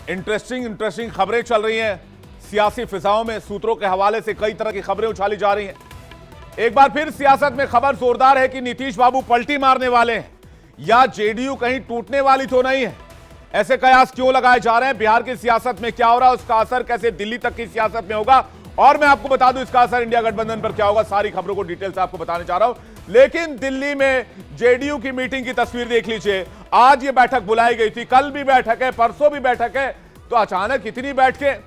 Interesting खबरें चल रही हैं सियासी फिजाओं में। सूत्रों के हवाले से कई तरह की खबरें उछाली जा रही हैं। एक बार फिर सियासत में खबर जोरदार है कि नीतीश बाबू पलटी मारने वाले हैं या जेडीयू कहीं टूटने वाली तो नहीं है। ऐसे कयास क्यों लगाए जा रहे हैं, बिहार की सियासत में क्या हो रहा है, उसका असर कैसे दिल्ली तक की सियासत में होगा, और मैं आपको बता दूं इसका असर इंडिया गठबंधन पर क्या होगा। सारी खबरों को डिटेल से आपको बताने जा रहा हूं। लेकिन दिल्ली में जेडीयू की मीटिंग की तस्वीर देख लीजिए। आज ये बैठक बुलाई गई थी, कल भी बैठक है, परसों भी बैठक है, तो अचानक इतनी बैठकें,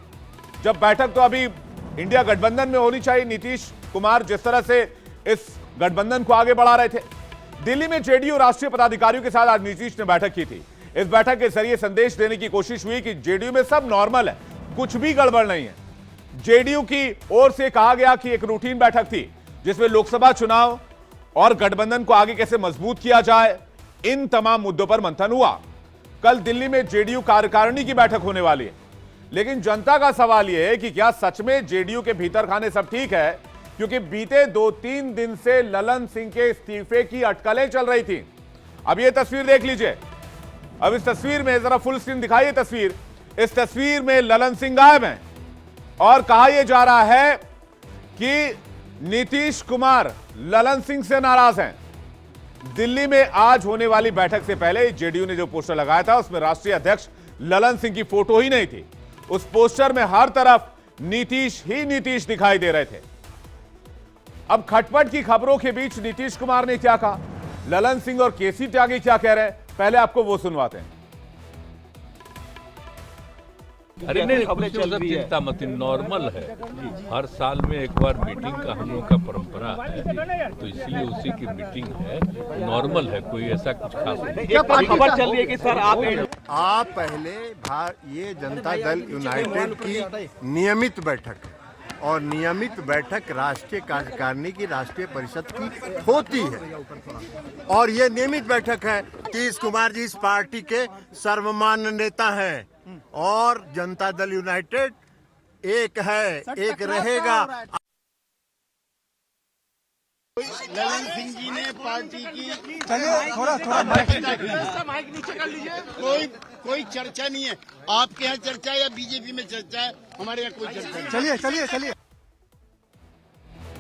जब बैठक तो अभी इंडिया गठबंधन में होनी चाहिए। नीतीश कुमार जिस तरह से इस गठबंधन को आगे बढ़ा रहे थे, दिल्ली में जेडीयू राष्ट्रीय पदाधिकारियों के साथ आज नीतीश ने बैठक की थी। इस बैठक के जरिए संदेश देने की कोशिश हुई कि जेडीयू में सब नॉर्मल है, कुछ भी गड़बड़ नहीं है। जेडीयू की ओर से कहा गया कि एक रूटीन बैठक थी जिसमें लोकसभा चुनाव और गठबंधन को आगे कैसे मजबूत किया जाए, इन तमाम मुद्दों पर मंथन हुआ। कल दिल्ली में जेडीयू कार्यकारिणी की बैठक होने वाली है, लेकिन जनता का सवाल यह है कि क्या सच में जेडीयू के भीतर खाने सब ठीक है, क्योंकि बीते 2-3 दिन से ललन सिंह के इस्तीफे की अटकलें चल रही थी। अब यह तस्वीर देख लीजिए। अब इस तस्वीर में जरा फुल स्क्रीन दिखाइए तस्वीर। इस तस्वीर में ललन सिंह गायब हैं और कहा यह जा रहा है कि नीतीश कुमार ललन सिंह से नाराज हैं। दिल्ली में आज होने वाली बैठक से पहले जेडीयू ने जो पोस्टर लगाया था उसमें राष्ट्रीय अध्यक्ष ललन सिंह की फोटो ही नहीं थी। उस पोस्टर में हर तरफ नीतीश ही नीतीश दिखाई दे रहे थे। अब खटपट की खबरों के बीच नीतीश कुमार ने क्या कहा, ललन सिंह और केसी त्यागी क्या कह रहे हैं, पहले आपको वो सुनवाते हैं। अरे नहीं, कुछ सब चिंता मत, नॉर्मल है। हर साल में एक बार मीटिंग का हम लोग का परंपरा है, तो इसलिए उसी की मीटिंग है, नॉर्मल है, कोई ऐसा कुछ खास नहीं। खबर चल रही है कि सर आप पहले ये जनता दल यूनाइटेड की नियमित बैठक है और नियमित बैठक राष्ट्रीय कार्यकारिणी की राष्ट्रीय परिषद की होती है, और ये नियमित बैठक है। नीतीश कुमार जी इस पार्टी के सर्वमान्य नेता हैं और जनता दल यूनाइटेड एक है, एक रहेगा। ललन सिंह जी ने पार्टी की थोड़ा माइक नीचे कर लीजिए। कोई चर्चा नहीं है। आपके यहाँ चर्चा है या बीजेपी में चर्चा है, हमारे यहाँ कोई चर्चा नहीं। चलिए।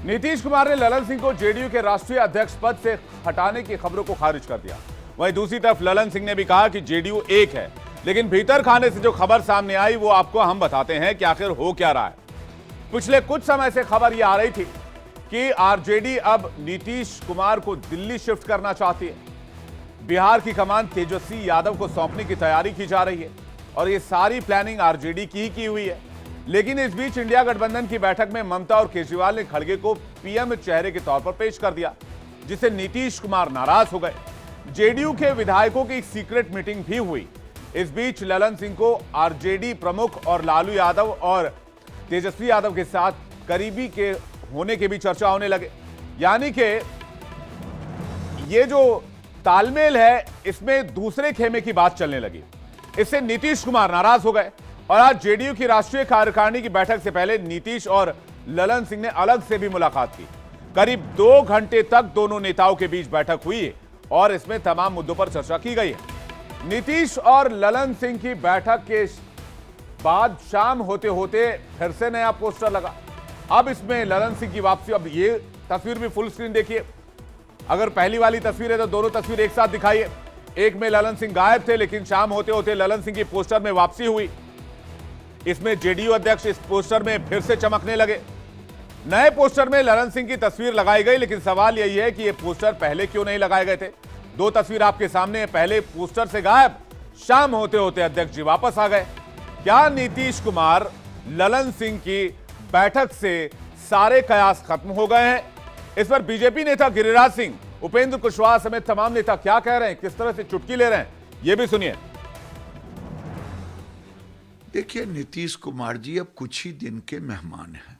नीतीश कुमार ने ललन सिंह को जेडीयू के राष्ट्रीय अध्यक्ष पद से हटाने की खबरों को खारिज कर दिया। वहीं दूसरी तरफ ललन सिंह ने भी कहा कि जेडीयू एक है, लेकिन भीतर खाने से जो खबर सामने आई वो आपको हम बताते हैं कि आखिर हो क्या रहा है। पिछले कुछ समय से खबर यह आ रही थी कि आरजेडी अब नीतीश कुमार को दिल्ली शिफ्ट करना चाहती है। बिहार की कमान तेजस्वी यादव को सौंपने की तैयारी की जा रही है और ये सारी प्लानिंग आरजेडी की हुई है। लेकिन इस बीच इंडिया गठबंधन की बैठक में ममता और केजरीवाल ने खड़गे को पीएम चेहरे के तौर पर पेश कर दिया, जिससे नीतीश कुमार नाराज हो गए। जेडीयू के विधायकों की सीक्रेट मीटिंग भी हुई। इस बीच ललन सिंह को आरजेडी प्रमुख और लालू यादव और तेजस्वी यादव के साथ करीबी के होने के भी चर्चा होने लगे। यानी कि ये जो तालमेल है इसमें दूसरे खेमे की बात चलने लगी। इससे नीतीश कुमार नाराज हो गए और आज जेडीयू की राष्ट्रीय कार्यकारिणी की बैठक से पहले नीतीश और ललन सिंह ने अलग से भी मुलाकात की। करीब 2 घंटे तक दोनों नेताओं के बीच बैठक हुई है और इसमें तमाम मुद्दों पर चर्चा की गई है। नीतीश और ललन सिंह की बैठक के बाद शाम होते होते फिर से नया पोस्टर लगा। अब इसमें ललन सिंह की वापसी। अब ये तस्वीर भी फुल स्क्रीन देखिए। अगर पहली वाली तस्वीर है तो दोनों तस्वीर एक साथ दिखाइए। एक में ललन सिंह गायब थे, लेकिन शाम होते होते ललन सिंह की पोस्टर में वापसी हुई। इसमें जेडीयू अध्यक्ष इस पोस्टर में फिर से चमकने लगे। नए पोस्टर में ललन सिंह की तस्वीर लगाई गई, लेकिन सवाल यही है कि ये पोस्टर पहले क्यों नहीं लगाए गए थे। 2 तस्वीर आपके सामने है, पहले पोस्टर से गायब, शाम होते होते अध्यक्ष जी वापस आ गए। क्या नीतीश कुमार ललन सिंह की बैठक से सारे कयास खत्म हो गए हैं? इस पर बीजेपी नेता गिरिराज सिंह, उपेंद्र कुशवाहा समेत तमाम नेता क्या कह रहे हैं, किस तरह से चुटकी ले रहे हैं, यह भी सुनिए। देखिए, नीतीश कुमार जी अब कुछ ही दिन के मेहमान हैं,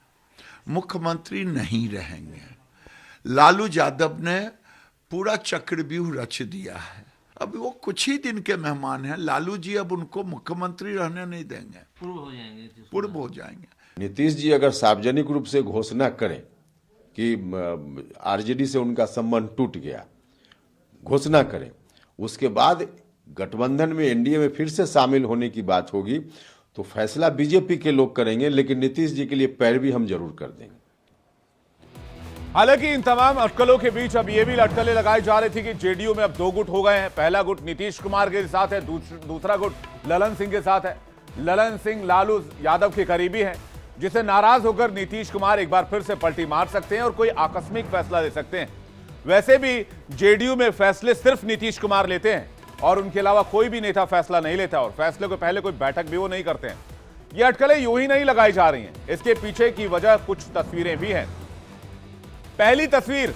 मुख्यमंत्री नहीं रहेंगे। लालू यादव ने पूरा चक्रव्यूह रच दिया है, अब वो कुछ ही दिन के मेहमान हैं। लालू जी अब उनको मुख्यमंत्री रहने नहीं देंगे, पूर्व हो जाएंगे। नीतीश जी अगर सार्वजनिक रूप से घोषणा करें कि आरजेडी से उनका संबंध टूट गया, घोषणा करें, उसके बाद गठबंधन में एनडीए में फिर से शामिल होने की बात होगी तो फैसला बीजेपी के लोग करेंगे, लेकिन नीतीश जी के लिए पैरवी हम जरूर कर देंगे। हालांकि इन तमाम अटकलों के बीच अब ये भी अटकलें लगाई जा रही थी कि जेडीयू में अब दो गुट हो गए हैं। पहला गुट नीतीश कुमार के साथ है, दूसरा गुट ललन सिंह के साथ है। ललन सिंह लालू यादव के करीबी हैं, जिसे नाराज होकर नीतीश कुमार एक बार फिर से पलटी मार सकते हैं और कोई आकस्मिक फैसला ले सकते हैं। वैसे भी जेडीयू में फैसले सिर्फ नीतीश कुमार लेते हैं और उनके अलावा कोई भी नेता फैसला नहीं लेता और फैसले को पहले कोई बैठक भी वो नहीं करते हैं। ये अटकलें यूं ही नहीं लगाई जा रही हैं, इसके पीछे की वजह कुछ तस्वीरें भी हैं। पहली तस्वीर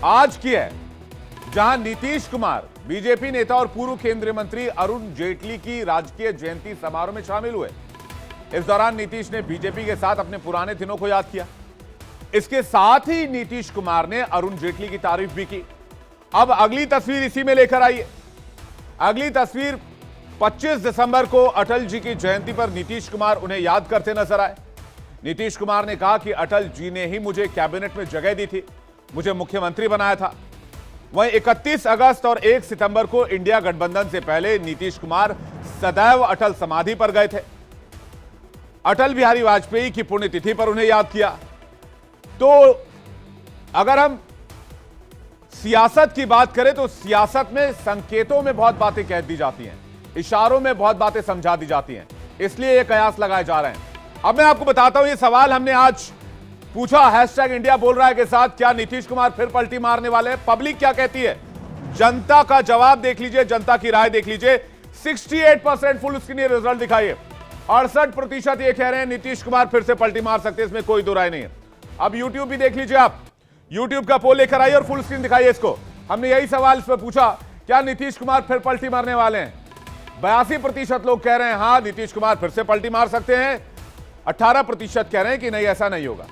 आज की है, जहां नीतीश कुमार बीजेपी नेता और पूर्व केंद्रीय मंत्री अरुण जेटली की राजकीय जयंती समारोह में शामिल हुए। इस दौरान नीतीश ने बीजेपी के साथ अपने पुराने दिनों को याद किया। इसके साथ ही नीतीश कुमार ने अरुण जेटली की तारीफ भी की। अब अगली तस्वीर इसी में लेकर आइए। अगली तस्वीर 25 दिसंबर को अटल जी की जयंती पर नीतीश कुमार उन्हें याद करते नजर आए। नीतीश कुमार ने कहा कि अटल जी ने ही मुझे कैबिनेट में जगह दी थी, मुझे मुख्यमंत्री बनाया था। वहीं 31 अगस्त और 1 सितंबर को इंडिया गठबंधन से पहले नीतीश कुमार सदैव अटल समाधि पर गए थे। अटल बिहारी वाजपेयी की पुण्यतिथि पर उन्हें याद किया। तो अगर हम सियासत की बात करें तो सियासत में संकेतों में बहुत बातें कह दी जाती हैं, इशारों में बहुत बातें समझा दी जाती हैं, इसलिए ये कयास लगाए जा रहे हैं। अब मैं आपको बताता हूं, ये सवाल हमने आज पूछा #इंडिया बोल रहा है के साथ, क्या नीतीश कुमार फिर पलटी मारने वाले हैं? पब्लिक क्या कहती है, जनता का जवाब देख लीजिए, जनता की राय देख लीजिए। 68% फुल स्क्रीन रिजल्ट दिखाइए। 68% ये कह रहे हैं नीतीश कुमार फिर से पलटी मार सकते हैं, इसमें कोई दो राय नहीं है। अब यूट्यूब भी देख लीजिए, आप यूट्यूब का पोल लेकर आइए और फुल स्क्रीन दिखाइए इसको। हमने यही सवाल इस पर पूछा, क्या नीतीश कुमार फिर पलटी मारने वाले हैं? 82% लोग कह रहे हैं हां नीतीश कुमार फिर से पलटी मार सकते हैं। 18% कह रहे हैं कि नहीं, ऐसा नहीं होगा।